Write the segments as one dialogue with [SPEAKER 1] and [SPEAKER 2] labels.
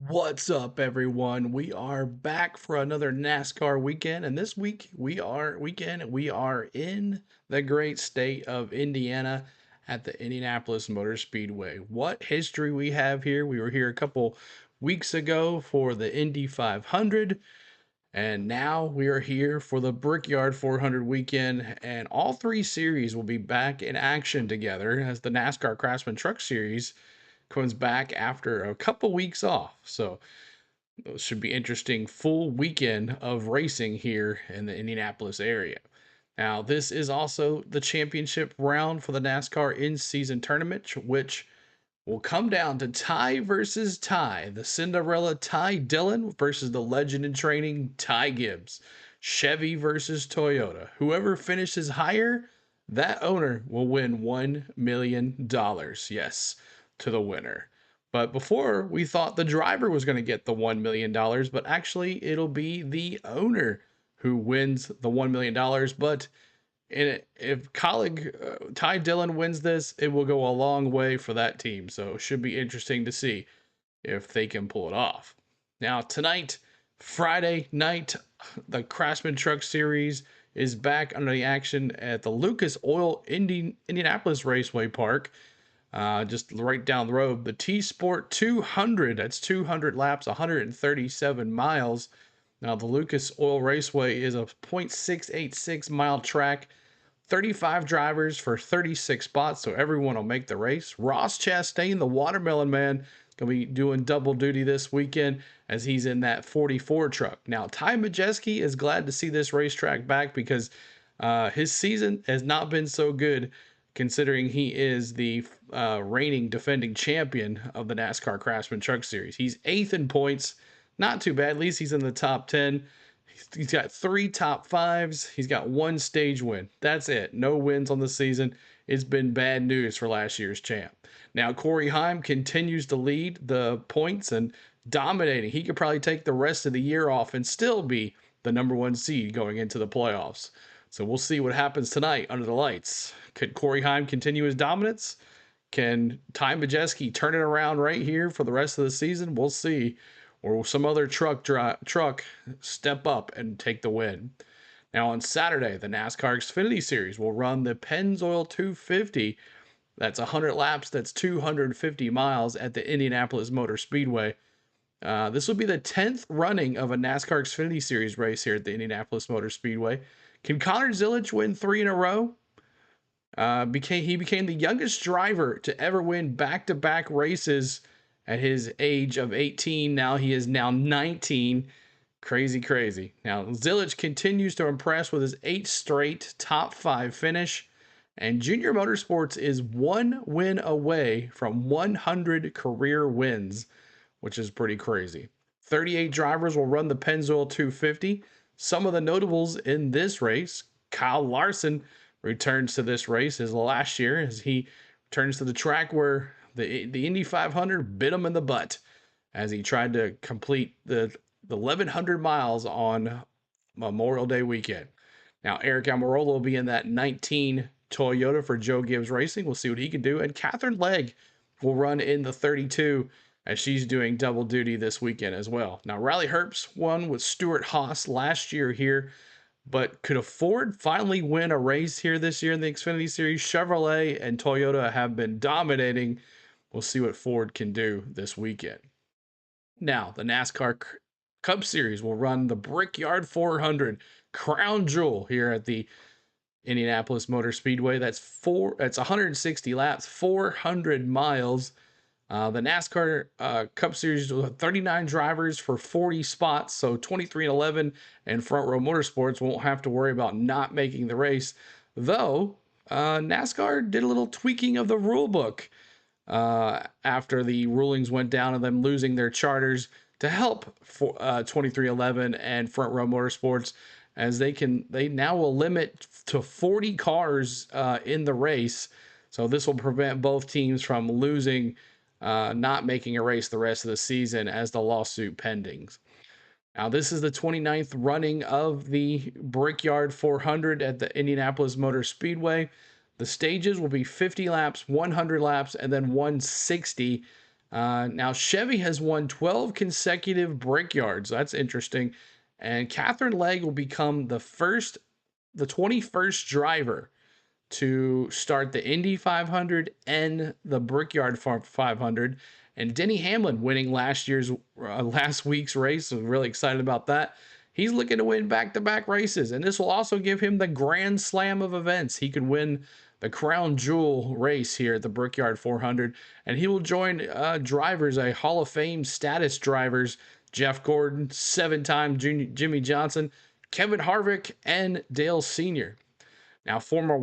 [SPEAKER 1] What's up, everyone? We are back for another NASCAR weekend, and this weekend we are in the great state of Indiana at the Indianapolis Motor Speedway. What history we have here! We were here a couple weeks ago for the Indy 500, and now we are here for the Brickyard 400 weekend, and all three series will be back in action together as the NASCAR Craftsman Truck Series comes back after a couple weeks off. So it should be interesting full weekend of racing here in the Indianapolis area. Now, this is also the championship round for the NASCAR in-season tournament, which will come down to Ty versus Ty. The Cinderella Ty Dillon versus the legend in training Ty Gibbs. Chevy versus Toyota. Whoever finishes higher, that owner will win $1 million. Yes, to the winner. But before, we thought the driver was going to get the $1 million, but actually, it'll be the owner who wins the $1 million. But if colleague Ty Dillon wins this, it will go a long way for that team. So it should be interesting to see if they can pull it off. Now, tonight, Friday night, the Craftsman Truck Series is back under the action at the Lucas Oil Indianapolis Raceway Park, just right down the road. The TSport 200, that's 200 laps, 137 miles. Now, the Lucas Oil Raceway is a 0.686 mile track, 35 drivers for 36 spots, so everyone will make the race. Ross Chastain, the Watermelon Man, going to be doing double duty this weekend as he's in that 44 truck. Now, Ty Majeski is glad to see this racetrack back because his season has not been so good considering he is the reigning defending champion of the NASCAR Craftsman Truck Series. He's 8th in points. Not too bad. At least he's in the top 10. He's got 3 top 5s. He's got 1 stage win. That's it. No wins on the season. It's been bad news for last year's champ. Now, Corey Heim continues to lead the points and dominating. He could probably take the rest of the year off and still be the number 1 seed going into the playoffs. So we'll see what happens tonight under the lights. Could Corey Heim continue his dominance? Can Ty Majeski turn it around right here for the rest of the season? We'll see. Or will some other truck step up and take the win? Now on Saturday, the NASCAR Xfinity Series will run the Penzoil 250. That's 100 laps. That's 250 miles at the Indianapolis Motor Speedway. This will be the 10th running of a NASCAR Xfinity Series race here at the Indianapolis Motor Speedway. Can Connor Zilisch win 3 in a row? He became the youngest driver to ever win back-to-back races at his age of 18. Now he is now 19. Crazy, crazy. Now, Zilisch continues to impress with his 8th straight top 5 finish. And Junior Motorsports is 1 win away from 100 career wins, which is pretty crazy. 38 drivers will run the Penzoil 250. Some of the notables in this race: Kyle Larson returns to this race his last year as he returns to the track where the Indy 500 bit him in the butt as he tried to complete the 1,100 miles on Memorial Day weekend. Now, Eric Almirola will be in that 19 Toyota for Joe Gibbs Racing. We'll see what he can do. And Catherine Legg will run in the 32 as she's doing double duty this weekend as well. Now, Riley Herbst won with Stuart Haas last year here, but could Ford finally win a race here this year in the Xfinity Series? Chevrolet and Toyota have been dominating. We'll see what Ford can do this weekend. Now, the NASCAR Cup Series will run the Brickyard 400 crown jewel here at the Indianapolis Motor Speedway. That's 160 laps, 400 miles. The NASCAR Cup Series will have 39 drivers for 40 spots, so 23 and 11, and Front Row Motorsports won't have to worry about not making the race. Though, NASCAR did a little tweaking of the rule book after the rulings went down of them losing their charters to help for 2311 and Front Row Motorsports, as they now will limit to 40 cars in the race. So this will prevent both teams from losing, not making a race the rest of the season as the lawsuit pending. Now, this is the 29th running of the Brickyard 400 at the Indianapolis Motor Speedway. The stages will be 50 laps, 100 laps, and then 160. Now, Chevy has won 12 consecutive Brickyards. That's interesting. And Catherine Legg will become the 21st driver to start the Indy 500 and the Brickyard 500. And Denny Hamlin winning last week's race. I'm really excited about that. He's looking to win back-to-back races, and this will also give him the grand slam of events. He could win the crown jewel race here at the Brickyard 400, and he will join drivers, a Hall of Fame status drivers, Jeff Gordon, 7-time Jimmy Johnson, Kevin Harvick, and Dale Sr. Now, former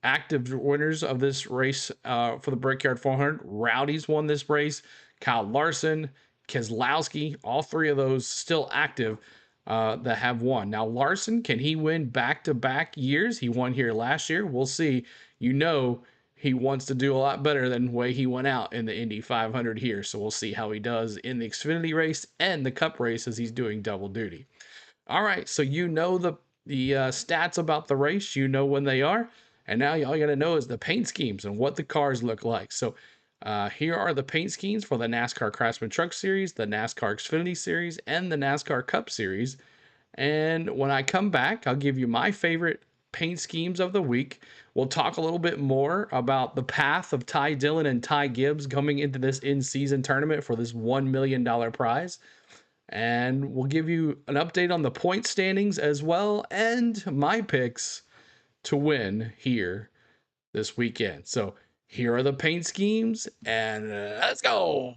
[SPEAKER 1] active winners of this race for the Brickyard 400, Rowdy's won this race, Kyle Larson, Keselowski, all three of those still active that have won. Now, Larson, can he win back-to-back years? He won here last year. We'll see. He wants to do a lot better than the way he went out in the Indy 500 here. So we'll see how he does in the Xfinity race and the Cup race as he's doing double duty. All right, so the stats about the race. You know when they are. And now all you got to know is the paint schemes and what the cars look like. So here are the paint schemes for the NASCAR Craftsman Truck Series, the NASCAR Xfinity Series, and the NASCAR Cup Series. And when I come back, I'll give you my favorite paint schemes of the week. We'll talk a little bit more about the path of Ty Dillon and Ty Gibbs coming into this in-season tournament for this $1 million prize. And we'll give you an update on the point standings as well and my picks to win here this weekend. So here are the paint schemes, and let's go.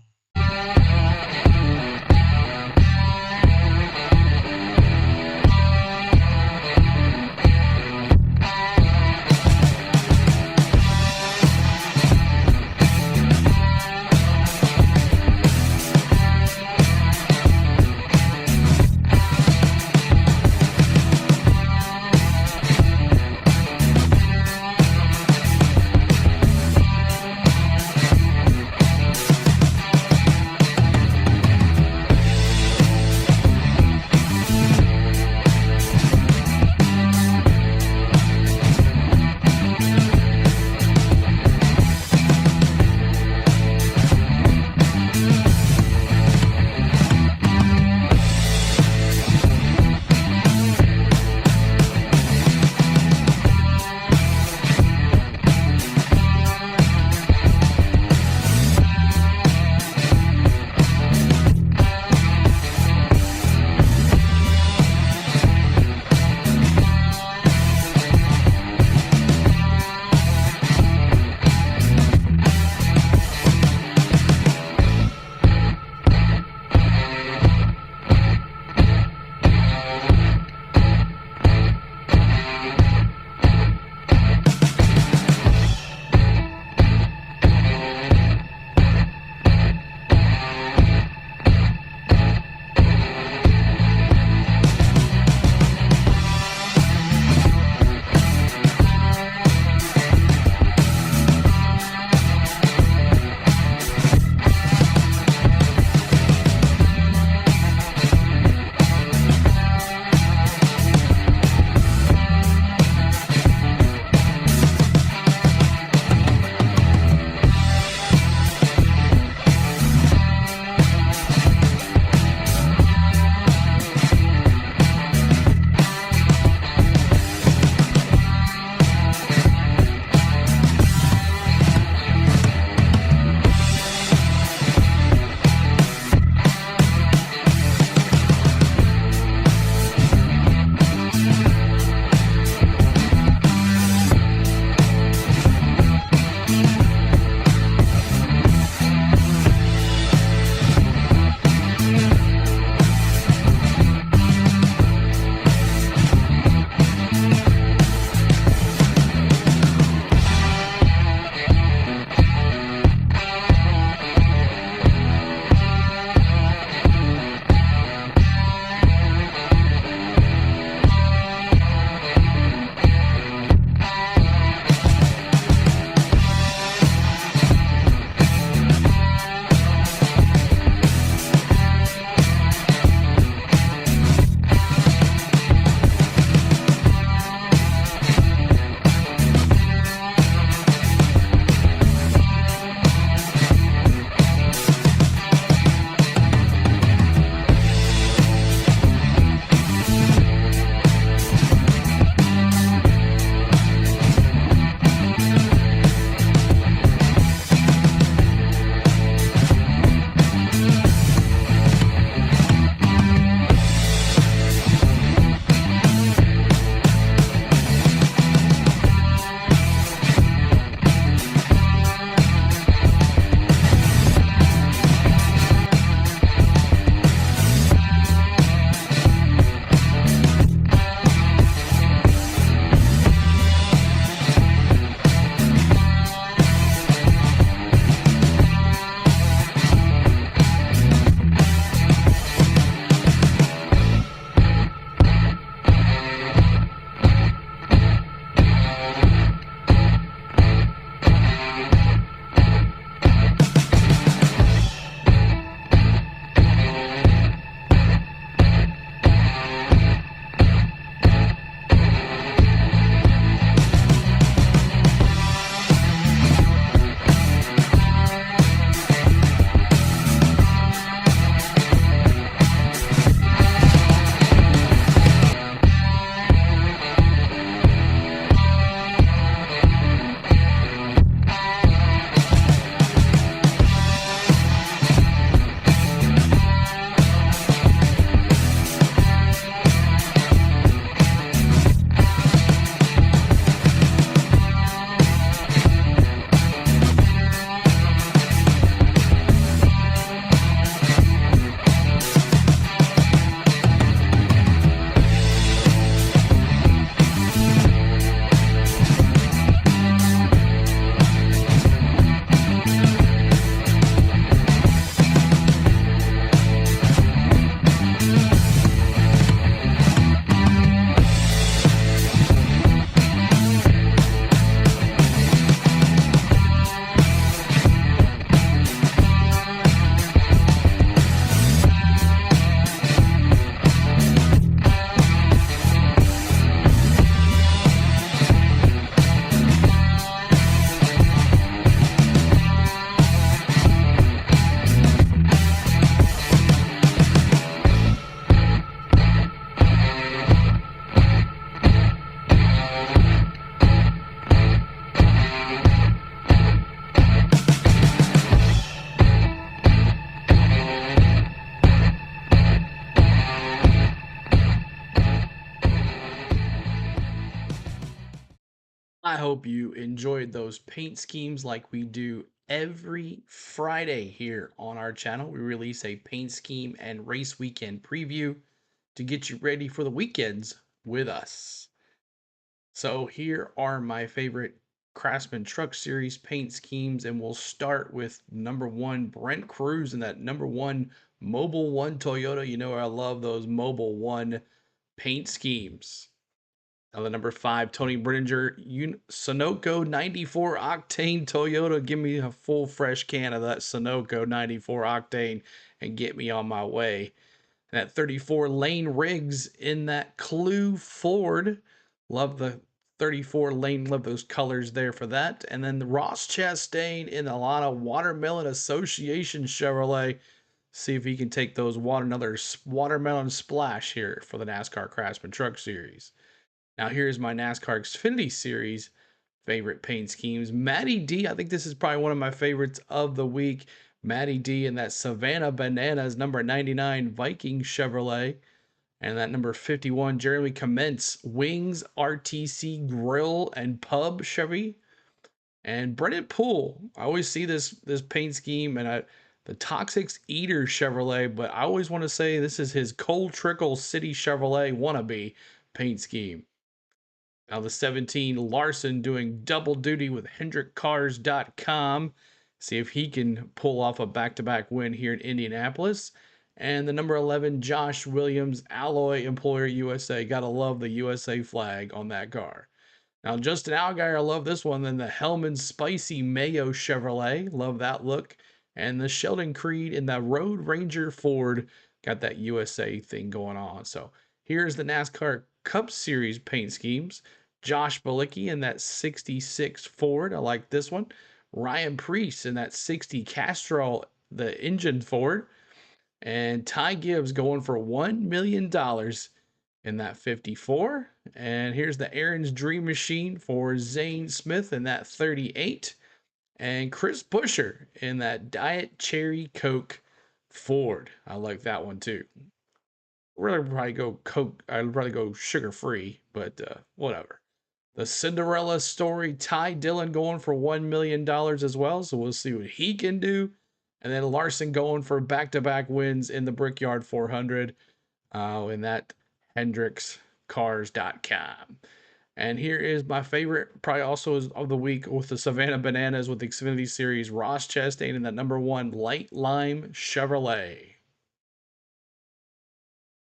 [SPEAKER 1] I hope you enjoyed those paint schemes like we do every Friday here on our channel. We release a paint scheme and race weekend preview to get you ready for the weekends with us. So here are my favorite Craftsman Truck Series paint schemes, and we'll start with number one, Brent Cruz, and that number one Mobile One Toyota. You know I love those Mobile One paint schemes. Now the number five, Tony Brenninger, Sunoco 94 octane Toyota. Give me a full fresh can of that Sunoco 94 octane and get me on my way. And at 34, Lane Riggs in that Clue Ford. Love the 34 Lane, love those colors there for that. And then the Ross Chastain in a lot of Watermelon Association Chevrolet. See if he can take those another watermelon splash here for the NASCAR Craftsman Truck Series. Now here's my NASCAR Xfinity Series favorite paint schemes. Matty D, I think this is probably one of my favorites of the week. Matty D in that Savannah Bananas number 99 Viking Chevrolet. And that number 51, Jeremy Commence Wings RTC Grill and Pub Chevy. And Brennan Poole, I always see this paint scheme and the Toxics Eater Chevrolet, but I always want to say this is his Cold Trickle City Chevrolet wannabe paint scheme. Now the 17, Larson doing double duty with HendrickCars.com. See if he can pull off a back-to-back win here in Indianapolis. And the number 11, Josh Williams, Alloy Employer USA. Gotta love the USA flag on that car. Now Justin Allgaier, I love this one. Then the Hellman Spicy Mayo Chevrolet. Love that look. And the Sheldon Creed in the Road Ranger Ford. Got that USA thing going on. So here's the NASCAR Cup Series paint schemes. Josh Balicki in that 66 Ford. I like this one. Ryan Preece in that 60 Castrol, the engine Ford. And Ty Gibbs going for $1 million in that 54. And here's the Aaron's Dream Machine for Zane Smith in that 38. And Chris Buescher in that Diet Cherry Coke Ford. I like that one too. I'd probably go Coke. I'd rather go sugar free, but whatever. The Cinderella Story, Ty Dillon going for $1 million as well. So we'll see what he can do. And then Larson going for back-to-back wins in the Brickyard 400 in that HendricksCars.com. And here is my favorite, probably also of the week with the Savannah Bananas with the Xfinity Series, Ross Chastain in that number one Light Lime Chevrolet.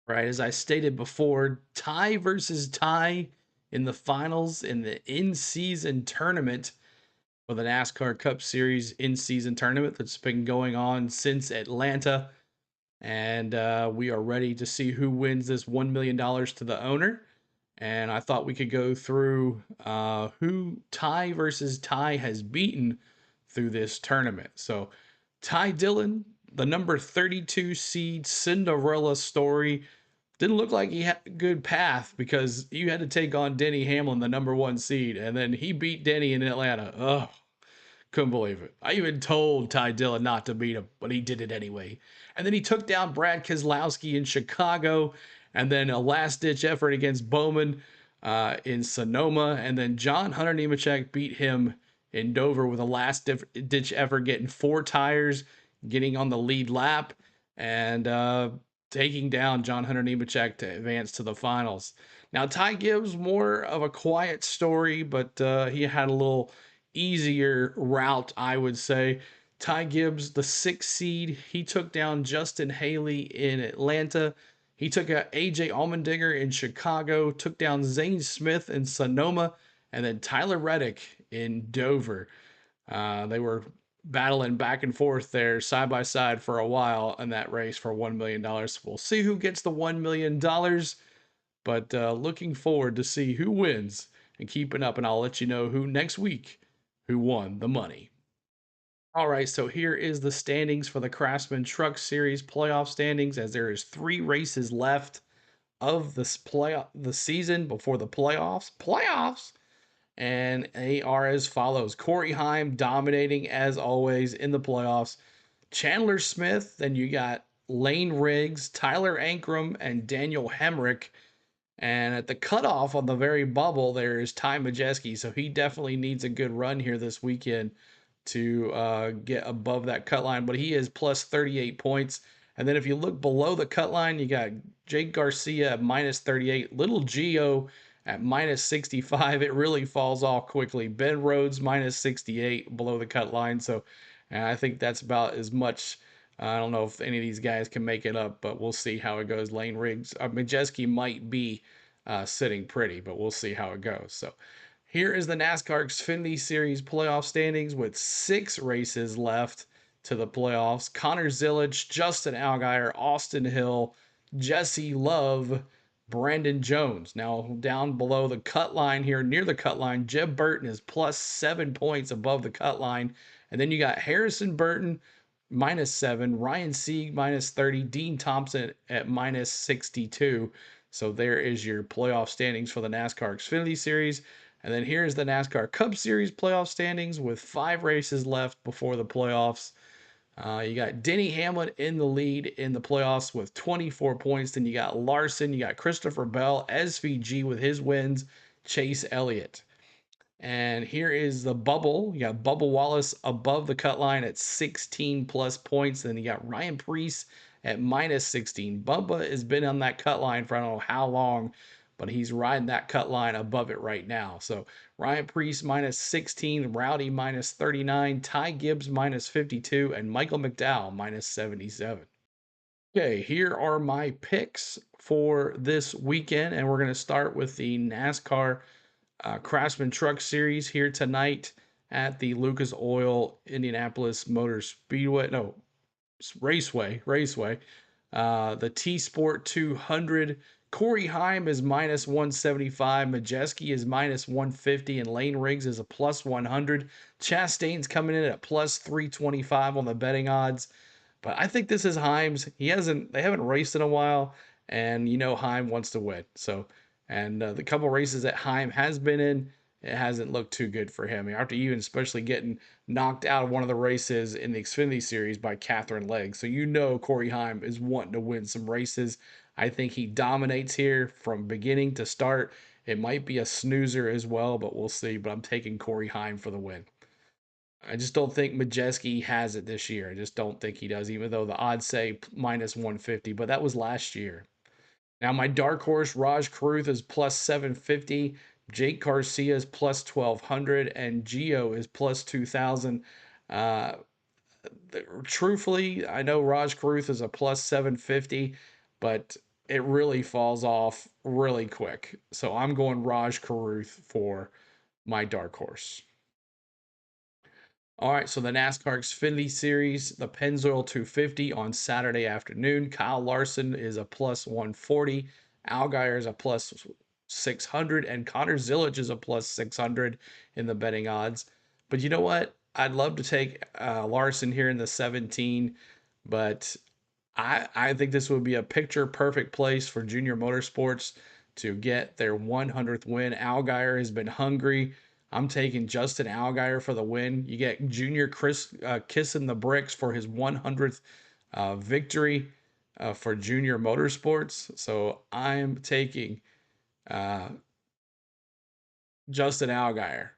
[SPEAKER 1] Right, as I stated before, tie versus tie in the finals in the in-season tournament for the NASCAR Cup Series in-season tournament that's been going on since Atlanta. And we are ready to see who wins this $1 million to the owner. And I thought we could go through who Ty versus Ty has beaten through this tournament. So Ty Dillon, the number 32 seed Cinderella Story, didn't look like he had a good path because you had to take on Denny Hamlin, the number one seed, and then he beat Denny in Atlanta. Oh, couldn't believe it. I even told Ty Dillon not to beat him, but he did it anyway. And then he took down Brad Keselowski in Chicago, and then a last-ditch effort against Bowman in Sonoma, and then John Hunter Nemechek beat him in Dover with a last-ditch effort, getting 4 tires, getting on the lead lap, and taking down John Hunter Nemechek to advance to the finals. Now, Ty Gibbs, more of a quiet story, but he had a little easier route, I would say. Ty Gibbs, the 6th seed, he took down Justin Haley in Atlanta. He took out AJ Allmendinger in Chicago, took down Zane Smith in Sonoma, and then Tyler Reddick in Dover. They were battling back and forth there side by side for a while in that race for $1 million. We'll see who gets the $1 million, but looking forward to see who wins and keeping up, and I'll let you know who next week who won the money. All right, so here is the standings for the Craftsman Truck Series playoff standings, as there is 3 races left of the season before the playoffs. And they are as follows. Corey Heim dominating as always in the playoffs. Chandler Smith, then you got Lane Riggs, Tyler Ankrum, and Daniel Hemrick And at the cutoff on the very bubble, there is Ty Majeski. So he definitely needs a good run here this weekend to get above that cut line. But he is plus 38 points. And then if you look below the cut line, you got Jake Garcia at minus 38, Little Geo at minus 65. It really falls off quickly. Ben Rhodes minus 68 below the cut line. So I think that's about as much. I don't know if any of these guys can make it up, but we'll see how it goes. Lane Riggs, Majeski might be sitting pretty, but we'll see how it goes. So here is the NASCAR Xfinity Series playoff standings with 6 races left to the playoffs. Connor Zillich, Justin Allgaier, Austin Hill, Jesse Love, Brandon Jones. Now down below the cut line here, near the cut line, Jeb Burton is plus 7 points above the cut line. And then you got Harrison Burton, -7, Ryan Sieg -30, Dean Thompson at -62. So there is your playoff standings for the NASCAR Xfinity Series. And then here's the NASCAR Cup Series playoff standings with 5 races left before the playoffs. You got Denny Hamlin in the lead in the playoffs with 24 points. Then you got Larson, you got Christopher Bell, SVG with his wins, Chase Elliott. And here is the bubble. You got Bubba Wallace above the cut line at 16 plus points. Then you got Ryan Preece at -16. Bubba has been on that cut line for I don't know how long, but he's riding that cut line above it right now. So Ryan Preece -16, Rowdy -39, Ty Gibbs -52, and Michael McDowell -77. Okay, here are my picks for this weekend, and we're going to start with the NASCAR Craftsman Truck Series here tonight at the Lucas Oil Indianapolis Motor Speedway. No, Raceway. The TSport 200. Corey Heim is -175. Majeski is -150. And Lane Riggs is a +100. Chastain's coming in at +325 on the betting odds. But I think this is Heim's. They haven't raced in a while, and Heim wants to win. So, and the couple races that Heim has been in, it hasn't looked too good for him. After even especially getting knocked out of one of the races in the Xfinity Series by Catherine Legg. So Corey Heim is wanting to win some races. I think he dominates here from beginning to start. It might be a snoozer as well, but we'll see. But I'm taking Corey Heim for the win. I just don't think Majeski has it this year. I just don't think he does, even though the odds say -150, but that was last year. Now, my dark horse, Raj Caruth, is +750. Jake Garcia is +1200, and Gio is +2000. Uh, Truthfully, I know Raj Caruth is a +750, but it really falls off really quick. So I'm going Raj Caruth for my dark horse. All right, so the NASCAR Xfinity Series, the Penzoil 250 on Saturday afternoon. Kyle Larson is a +140. Allgaier is a +600. And Connor Zillich is a +600 in the betting odds. But you know what? I'd love to take Larson here in the 17, but I think this would be a picture perfect place for Junior Motorsports to get their 100th win. Allgaier has been hungry. I'm taking Justin Allgaier for the win. You get Junior Chris kissing the bricks for his 100th victory for Junior Motorsports. So I'm taking uh, Justin Allgaier.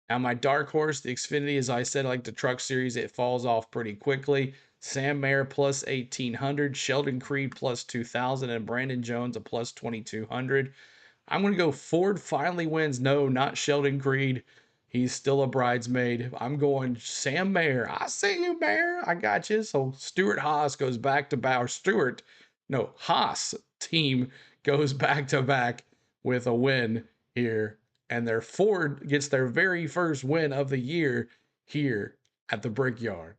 [SPEAKER 1] Now, my dark horse, the Xfinity, as I said, like the Truck Series, it falls off pretty quickly. Sam Mayer +1800, Sheldon Creed +2000, and Brandon Jones a +2200. I'm going to go Ford finally wins. No, not Sheldon Creed. He's still a bridesmaid. I'm going Sam Mayer. I see you, Mayer. I got you. So Stuart Haas goes back to back. Haas team goes back to back with a win here. And their Ford gets their very first win of the year here at the Brickyard.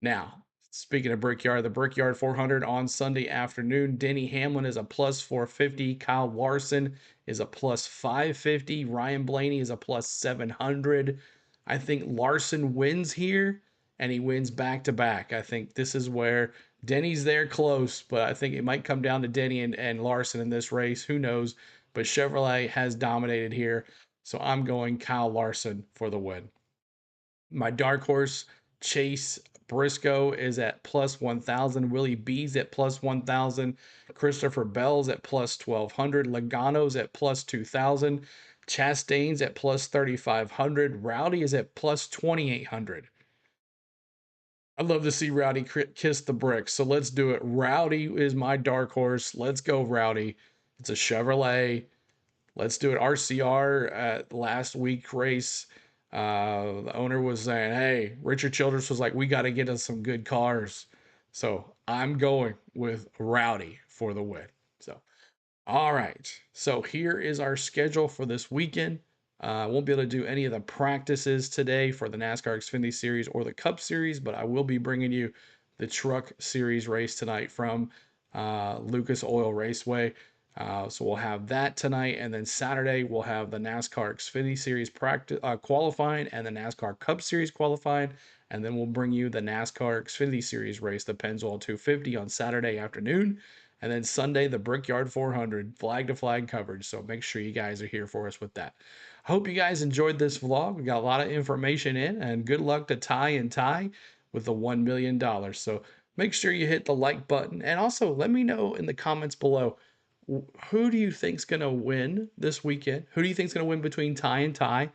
[SPEAKER 1] Now, speaking of Brickyard, the Brickyard 400 on Sunday afternoon. Denny Hamlin is a +450. Kyle Larson is a +550. Ryan Blaney is a +700. I think Larson wins here, and he wins back to back. I think this is where Denny's there close, but I think it might come down to Denny and Larson in this race. Who knows? But Chevrolet has dominated here. So I'm going Kyle Larson for the win. My dark horse, Chase Briscoe is at plus 1,000. Willie B's at plus 1,000. Christopher Bell's at plus 1,200. Logano's at plus 2,000. Chastain's at plus 3,500. Rowdy is at plus 2,800. I'd love to see Rowdy kiss the bricks. So let's do it. Rowdy is my dark horse. Let's go, Rowdy. It's a Chevrolet. Let's do it. RCR at last week race. The owner was saying, hey, Richard Childress was like, we got to get us some good cars. So I'm going with Rowdy for the win. So, all right. So here is our schedule for this weekend. I won't be able to do any of the practices today for the NASCAR Xfinity Series or the Cup Series, but I will be bringing you the Truck Series race tonight from Lucas Oil Raceway. So we'll have that tonight, and then Saturday we'll have the NASCAR Xfinity Series practice qualifying and the NASCAR Cup Series qualifying, and then we'll bring you the NASCAR Xfinity Series race, the Penzoil 250 on Saturday afternoon, and then Sunday the Brickyard 400 flag to flag coverage. So make sure you guys are here for us with that. I hope you guys enjoyed this vlog. We got a lot of information in, and good luck to Ty and Ty with the $1 million. So make sure you hit the like button, and also let me know in the comments below, who do you think's going to win this weekend? Who do you think's going to win between Ty and Ty?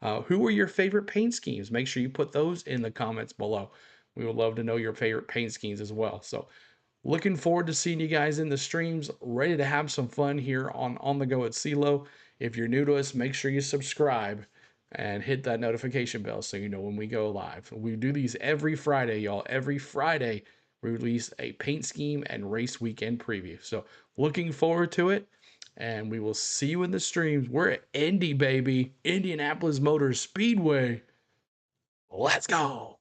[SPEAKER 1] Who are your favorite paint schemes? Make sure you put those in the comments below. We would love to know your favorite paint schemes as well. So looking forward to seeing you guys in the streams, ready to have some fun here on the go at CeeLo. If you're new to us, make sure you subscribe and hit that notification bell so you know when we go live. We do these every Friday, y'all. Every Friday, we release a paint scheme and race weekend preview. So looking forward to it, and we will see you in the streams. We're at Indy, baby. Indianapolis Motor Speedway. Let's go.